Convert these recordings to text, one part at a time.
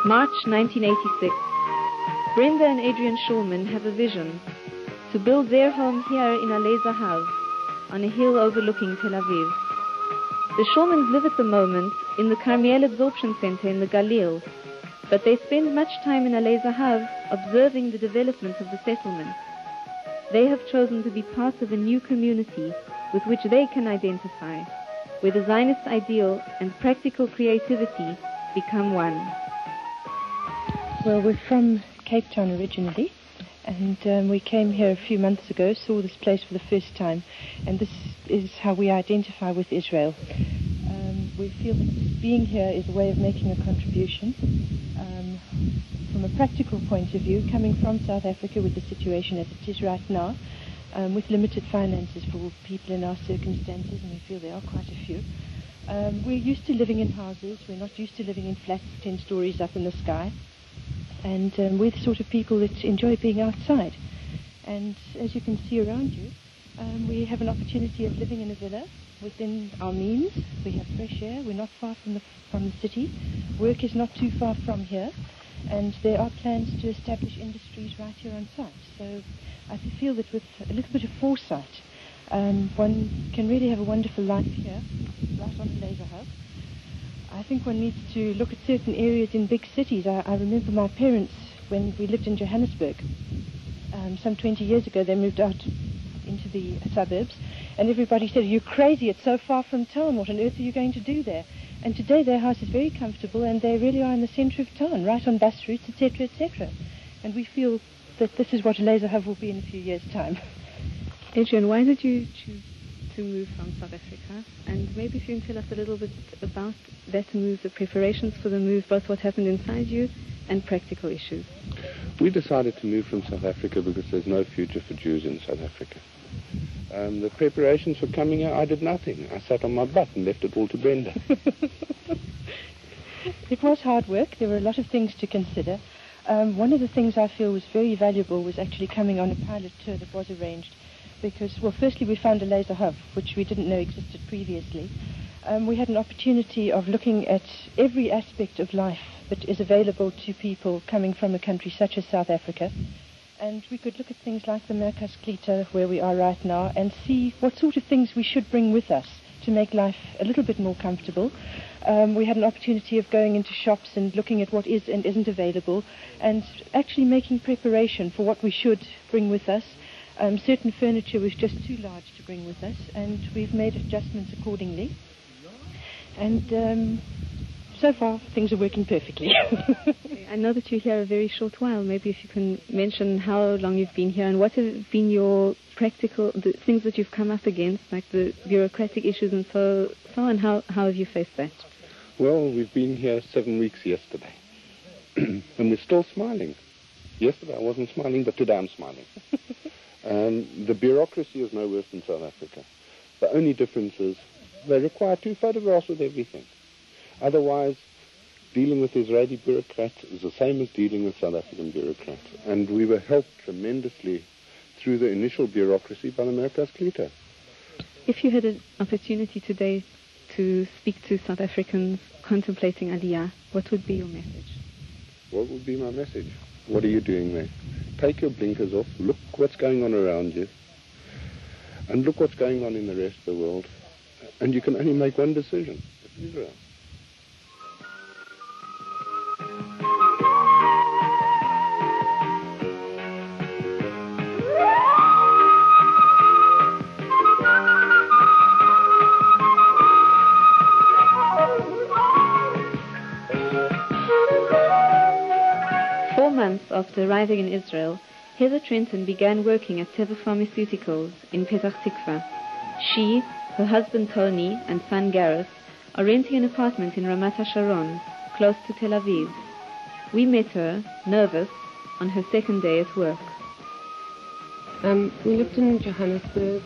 March 1986. Brenda and Adrian Schulman have a vision to build their home here in Alei Zahav, on a hill overlooking Tel Aviv. The Schulmans live at the moment in the Carmiel Absorption Center in the Galil, but they spend much time in Alei Zahav observing the development of the settlement. They have chosen to be part of a new community with which they can identify, where the Zionist ideal and practical creativity become one. Well, we're from Cape Town originally, and we came here a few months ago, saw this place for the first time, and this is how we identify with Israel. We feel that being here is a way of making a contribution. From a practical point of view, coming from South Africa with the situation as it is right now, with limited finances for people in our circumstances, and we feel there are quite a few. We're used to living in houses. We're not used to living in flats 10 stories up in the sky. And we're the sort of people that enjoy being outside. And as you can see around you, we have an opportunity of living in a villa within our means. We have fresh air. We're not far from the city. Work is not too far from here. And there are plans to establish industries right here on site. So I feel that with a little bit of foresight, one can really have a wonderful life here, right on the laser hub. I think one needs to look at certain areas in big cities. I remember my parents, when we lived in Johannesburg, some 20 years ago, they moved out into the suburbs, and everybody said, "You're crazy, it's so far from town, what on earth are you going to do there?" And today their house is very comfortable, and they really are in the centre of town, right on bus routes, etc., etc. And we feel that this is what Laser Hub will be in a few years' time. Adrian, why did you choose to move from South Africa? And maybe if you can tell us a little bit about that move, the preparations for the move, both what happened inside you and practical issues. We decided to move from South Africa because there's no future for Jews in South Africa. The preparations for coming here, I did nothing. I sat on my butt and left it all to Brenda. It was hard work. There were a lot of things to consider. One of the things I feel was very valuable was actually coming on a pilot tour that was arranged because, well, firstly, we found a laser hub, which we didn't know existed previously. We had an opportunity of looking at every aspect of life that is available to people coming from a country such as South Africa. And we could look at things like the Merkas Klita, where we are right now, and see what sort of things we should bring with us to make life a little bit more comfortable. We had an opportunity of going into shops and looking at what is and isn't available, and actually making preparation for what we should bring with us. Certain furniture was just too large to bring with us, and we've made adjustments accordingly. And so far, things are working perfectly. I know that you're here a very short while. Maybe if you can mention how long you've been here and what have been your practical, the things that you've come up against, like the bureaucratic issues and so on. How have you faced that? Well, we've been here 7 weeks yesterday. And we're still smiling. Yesterday I wasn't smiling, but today I'm smiling. The bureaucracy is no worse than South Africa. The only difference is they require 2 photographs with everything. Otherwise, dealing with Israeli bureaucrats is the same as dealing with South African bureaucrats. And we were helped tremendously through the initial bureaucracy by the Merkas Klita. If you had an opportunity today to speak to South Africans contemplating Aliyah, what would be your message? What would be my message? What are you doing there? Take your blinkers off, look what's going on around you, and look what's going on in the rest of the world. And you can only make one decision. It's Israel. 4 months after arriving in Israel, Heather Trenton began working at Teva Pharmaceuticals in Petah Tikva. She, her husband Tony, and son Gareth are renting an apartment in Ramat HaSharon, close to Tel Aviv. We met her, nervous, on her second day at work. We lived in Johannesburg.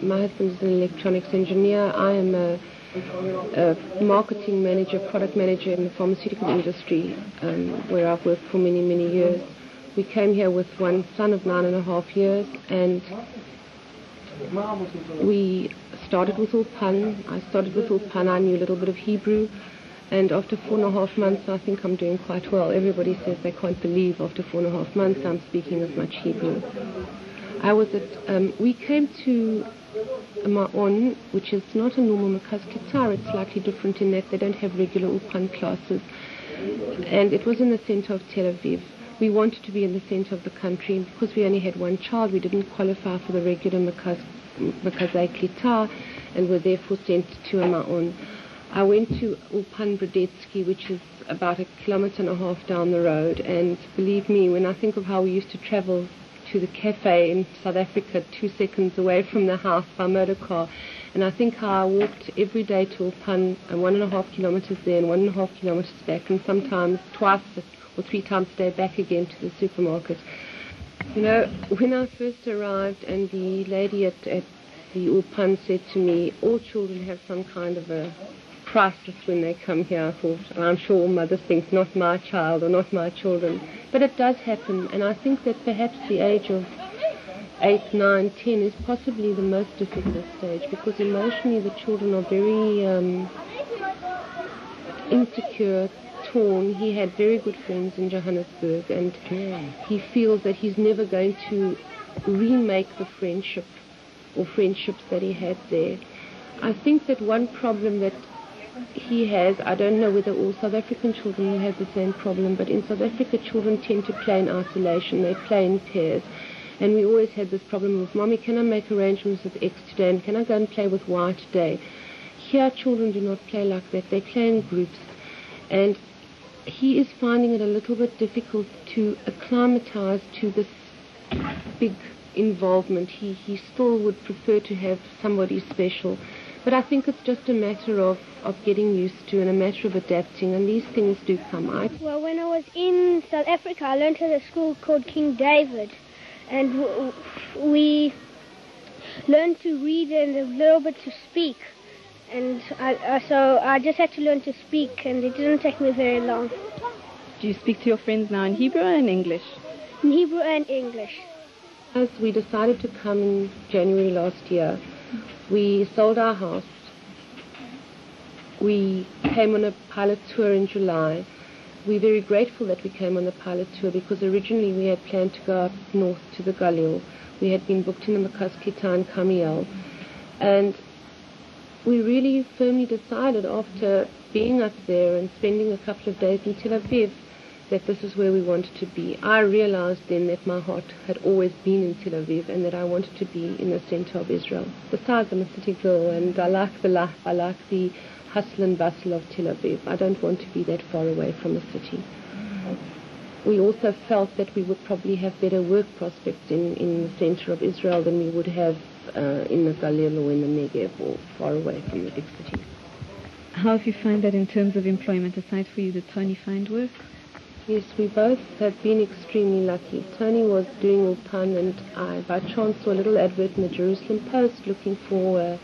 My husband is an electronics engineer. I am a marketing manager, product manager in the pharmaceutical industry, where I've worked for many, many years. We came here with one son of 9.5 years, and we started with Ulpan. I started with Ulpan. I knew a little bit of Hebrew, And after 4.5 months, I think I'm doing quite well. Everybody says they can't believe after 4.5 months I'm speaking as much Hebrew. We came to Ma'on, which is not a normal Makaz Ketar. It's slightly different in that they don't have regular Ulpan classes. And it was in the center of Tel Aviv. We wanted to be in the center of the country, and because we only had one child, we didn't qualify for the regular Makazai Ketar, and were therefore sent to a Ma'on. I went to Ulpan Brodetsky, which is about 1.5 kilometers down the road, and believe me, when I think of how we used to travel to the cafe in South Africa 2 seconds away from the house by motor car, and I think how I walked every day to Ulpan 1.5 kilometers there and 1.5 kilometers back, and sometimes twice or 3 times a day back again to the supermarket. You know, when I first arrived and the lady at the Ulpan said to me, all children have some kind of a crisis when they come here, I thought, I'm sure all mothers think, not my child or not my children. But it does happen, and I think that perhaps the age of 8, 9, 10 is possibly the most difficult stage, because emotionally the children are very insecure, torn. He had very good friends in Johannesburg, and he feels that he's never going to remake the friendship or friendships that he had there. I think that one problem that he has, I don't know whether all South African children have the same problem, but in South Africa children tend to play in isolation. They play in pairs. And we always had this problem with, Mommy, can I make arrangements with X today, and can I go and play with Y today? Here children do not play like that. They play in groups. And he is finding it a little bit difficult to acclimatize to this big involvement. He still would prefer to have somebody special. But I think it's just a matter of getting used to and a matter of adapting, and these things do come out. Well, when I was in South Africa, I learned at a school called King David, and we learned to read and a little bit to speak. And so I just had to learn to speak, and it didn't take me very long. Do you speak to your friends now in Hebrew and in English? In Hebrew and English. As we decided to come in January last year, we sold our house. We came on a pilot tour in July. We're very grateful that we came on the pilot tour, because originally we had planned to go up north to the Galil. We had been booked in the Makaz Ketar in Kamiel. And we really firmly decided, after being up there and spending a couple of days in Tel Aviv, that this is where we wanted to be. I realized then that my heart had always been in Tel Aviv, and that I wanted to be in the center of Israel. Besides, I'm a city girl, and I like the life, I like the hustle and bustle of Tel Aviv. I don't want to be that far away from the city. We also felt that we would probably have better work prospects in the center of Israel than we would have in the Galil or in the Negev, or far away from the big cities. How have you found that in terms of employment? Aside for you, did Tony find work? Yes, we both have been extremely lucky. Tony was doing Ulpan, and I by chance saw a little advert in the Jerusalem Post looking for a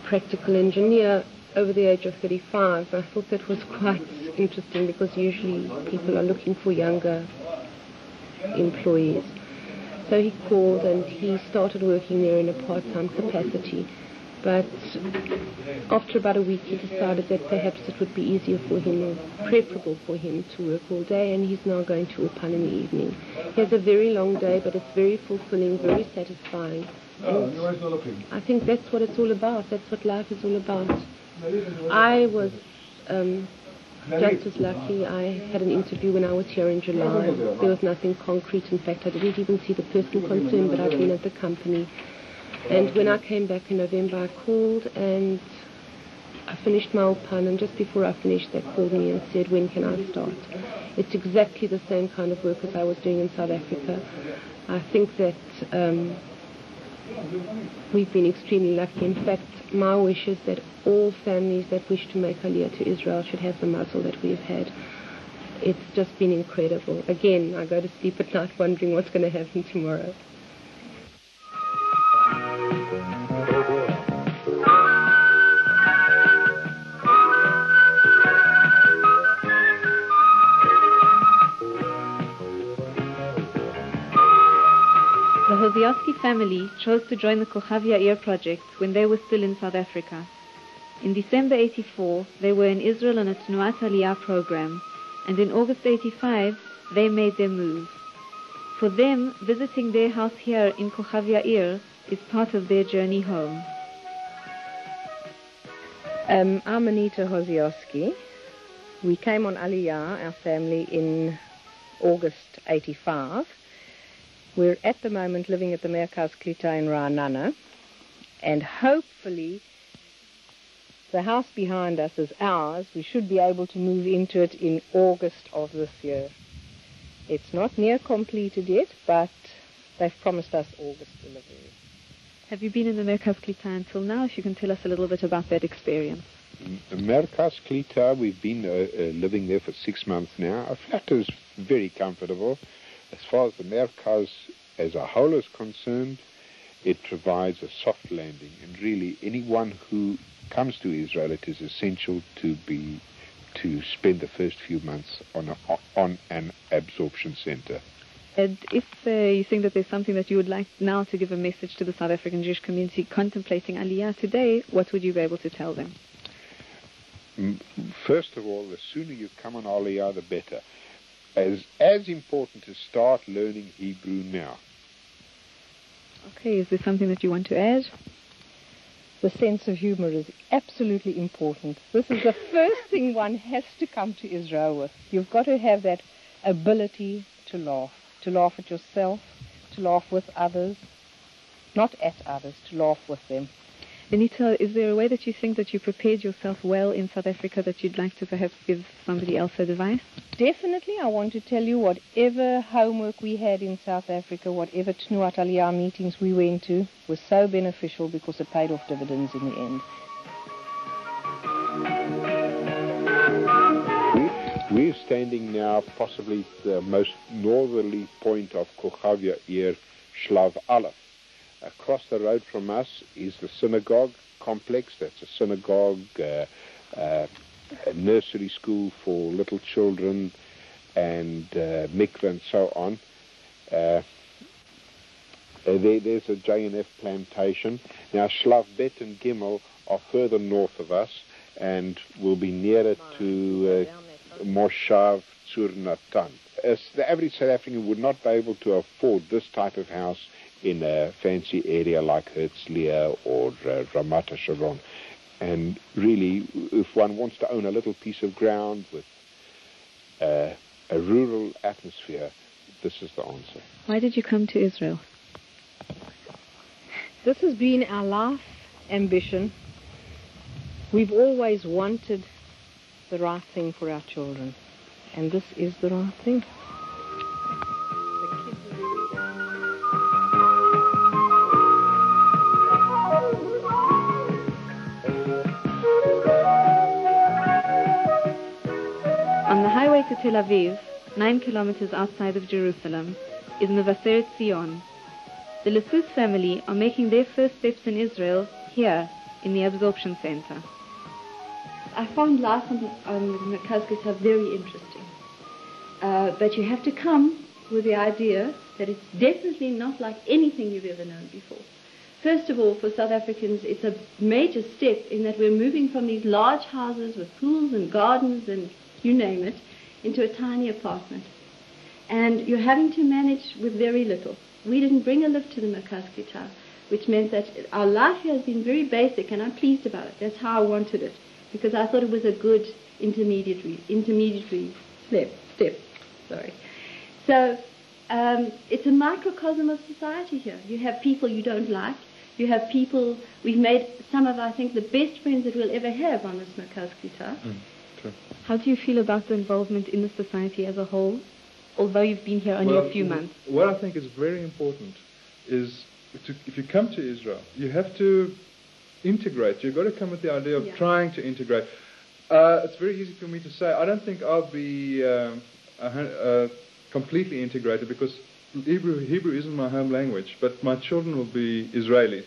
practical engineer over the age of 35. I thought that was quite interesting, because usually people are looking for younger employees. So he called, and he started working there in a part-time capacity. But after about a week, he decided that perhaps it would be easier for him, or preferable for him, to work all day, and he's now going to Ulpan in the evening. He has a very long day, but it's very fulfilling, very satisfying. And I think that's what it's all about. That's what life is all about. I was just as lucky. I had an interview when I was here in July. There was nothing concrete. In fact, I didn't even see the person concerned, but I'd been at the company. And when I came back in November, I called, and I finished my Ulpan, and just before I finished, they called me and said, when can I start? It's exactly the same kind of work as I was doing in South Africa. I think that we've been extremely lucky. In fact, my wish is that all families that wish to make Aliyah to Israel should have the muzzle that we've had. It's just been incredible. Again, I go to sleep at night wondering what's going to happen tomorrow. The Hoziowski family chose to join the Kochav Yair project when they were still in South Africa. In December 84, they were in Israel on a Tnuat Aliyah program, and in August 85, they made their move. For them, visiting their house here in Kochav Yair is part of their journey home. I'm Anita Hozioski. We came on Aliyah, our family, in August 85. We're at the moment living at the Merkaz Klita in Ra'anana, and hopefully the house behind us is ours. We should be able to move into it in August of this year. It's not near completed yet, but they've promised us August delivery. Have you been in the Merkaz Klita until now? If you can tell us a little bit about that experience. Merkaz Klita, we've been living there for 6 months now. Our flat is very comfortable. As far as the Merkaz as a whole is concerned, it provides a soft landing. And really, anyone who comes to Israel, it is essential to spend the first few months on an absorption center. And if you think that there's something that you would like now to give a message to the South African Jewish community contemplating Aliyah today, what would you be able to tell them? First of all, the sooner you come on Aliyah, the better. As important to start learning Hebrew now. Okay, is there something that you want to add? The sense of humor is absolutely important. This is the first thing one has to come to Israel with. You've got to have that ability to laugh at yourself, to laugh with others, not at others, to laugh with them. Anita, is there a way that you think that you prepared yourself well in South Africa that you'd like to perhaps give somebody else advice? Definitely, I want to tell you whatever homework we had in South Africa, whatever Tnuat Aliyah meetings we went to, was so beneficial because it paid off dividends in the end. We're standing now possibly the most northerly point of Kochav Yair, Shlav Aleph. Across the road from us is the synagogue complex. That's a synagogue, a nursery school for little children, and mikveh and so on. There's a J&F plantation. Now, Shlav Bet and Gimel are further north of us and will be nearer to Moshav Tzur Natan. As the average South African would not be able to afford this type of house in a fancy area like Herzliya or Ramat HaSharon. And really, if one wants to own a little piece of ground with a rural atmosphere, this is the answer. Why did you come to Israel? This has been our life ambition. We've always wanted the right thing for our children, and this is the right thing. On the highway to Tel Aviv, 9 kilometers outside of Jerusalem, is Mevaseret Zion. The Lessus family are making their first steps in Israel here in the absorption center. I found life on the Merkaz Klita very interesting. But you have to come with the idea that it's definitely not like anything you've ever known before. First of all, for South Africans, it's a major step in that we're moving from these large houses with pools and gardens and you name it, into a tiny apartment. And you're having to manage with very little. We didn't bring a lift to the Merkaz Klita, which meant that our life here has been very basic, and I'm pleased about it. That's how I wanted it, because I thought it was a good intermediary step. So it's a microcosm of society here. You have people you don't like. You have people, we've made some of, I think, the best friends that we'll ever have on this Merkaz Klita. How do you feel about the involvement in the society as a whole, although you've been here only a few months? What I think is very important is if you come to Israel, you have to integrate. You've got to come with the idea of trying to integrate. It's very easy for me to say, I don't think I'll be completely integrated because Hebrew isn't my home language, but my children will be Israelis.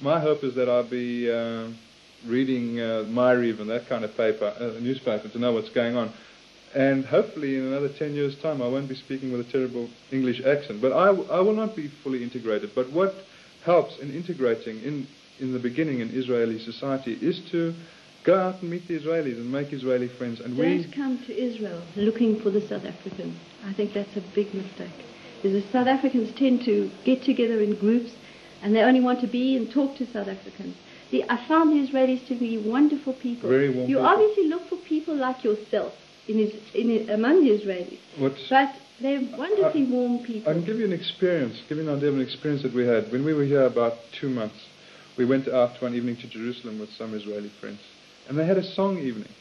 My hope is that I'll be reading Ma'ariv and that kind of newspaper to know what's going on. And hopefully in another 10 years' time I won't be speaking with a terrible English accent. But I will not be fully integrated. But what helps in integrating in the beginning in Israeli society is to go out and meet the Israelis and make Israeli friends. And Don't come to Israel looking for the South Africans. I think that's a big mistake. Because the South Africans tend to get together in groups and they only want to be and talk to South Africans. I found the Israelis to be wonderful people. Very warm you people. obviously look for people like yourself among the Israelis. But they're wonderfully warm people. I can give you an idea of an experience that we had. When we were here about 2 months, we went out one evening to Jerusalem with some Israeli friends. And they had a song evening.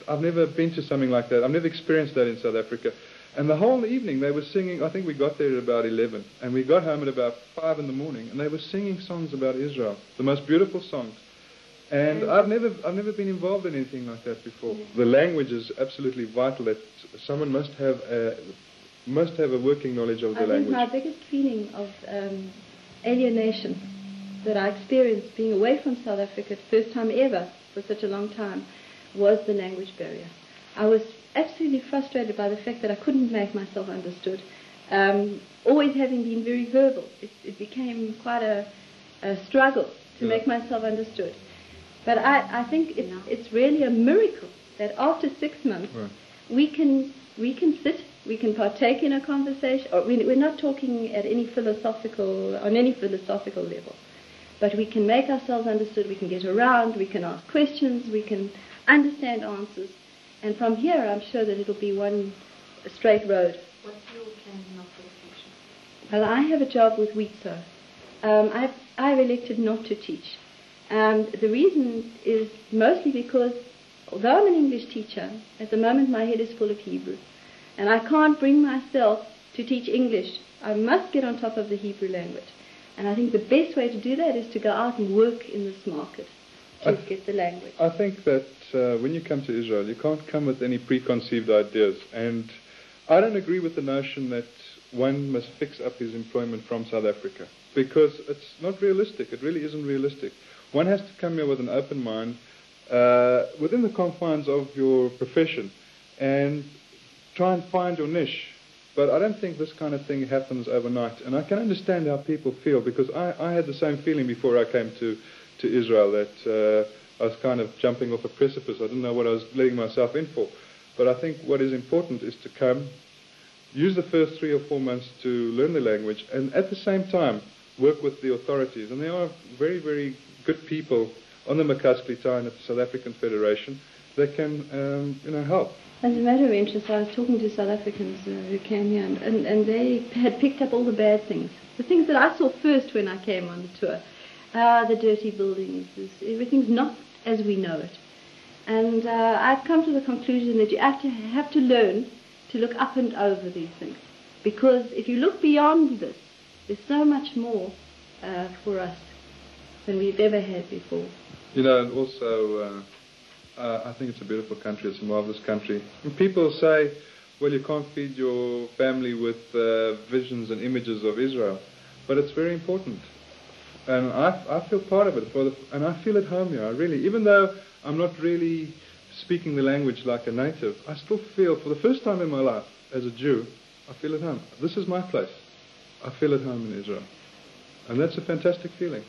I've never been to something like that. I've never experienced that in South Africa. And the whole evening they were singing. I think we got there at about 11. And we got home at about 5 in the morning. And they were singing songs about Israel. The most beautiful songs. And I've never been involved in anything like that before. The language is absolutely vital. That someone must have a working knowledge of the language. I think my biggest feeling of alienation that I experienced being away from South Africa the first time ever for such a long time was the language barrier. I was absolutely frustrated by the fact that I couldn't make myself understood. Always having been very verbal, it became quite a struggle to make myself understood. But I think it's really a miracle that after 6 months we can sit, we can partake in a conversation. Or we're not talking on any philosophical level, but we can make ourselves understood. We can get around. We can ask questions. We can understand answers. And from here, I'm sure that it'll be one straight road. What's your plan now for the future? Well, I have a job with WITSO. I've elected not to teach. The reason is mostly because, although I'm an English teacher, at the moment my head is full of Hebrew. And I can't bring myself to teach English. I must get on top of the Hebrew language. And I think the best way to do that is to go out and work in this market to get the language. I think that when you come to Israel, you can't come with any preconceived ideas. And I don't agree with the notion that one must fix up his employment from South Africa, because it's not realistic. It really isn't realistic. One has to come here with an open mind within the confines of your profession and try and find your niche. But I don't think this kind of thing happens overnight. And I can understand how people feel, because I had the same feeling before I came to Israel, that I was kind of jumping off a precipice. I didn't know what I was letting myself in for. But I think what is important is to come, use the first 3 or 4 months to learn the language, and at the same time work with the authorities. And there are very, very good people on the Makasklita at the South African Federation that can help. As a matter of interest, I was talking to South Africans who came here, and they had picked up all the bad things. The things that I saw first when I came on the tour. The dirty buildings, everything's not as we know it. And I've come to the conclusion that you have to learn to look up and over these things. Because if you look beyond this, there's so much more for us than we've ever had before. And also, I think it's a beautiful country. It's a marvelous country. And people say, well, you can't feed your family with visions and images of Israel. But it's very important. And I feel part of it, and I feel at home here. I really, even though I'm not really speaking the language like a native, I still feel, for the first time in my life, as a Jew, I feel at home. This is my place. I feel at home in Israel. And that's a fantastic feeling.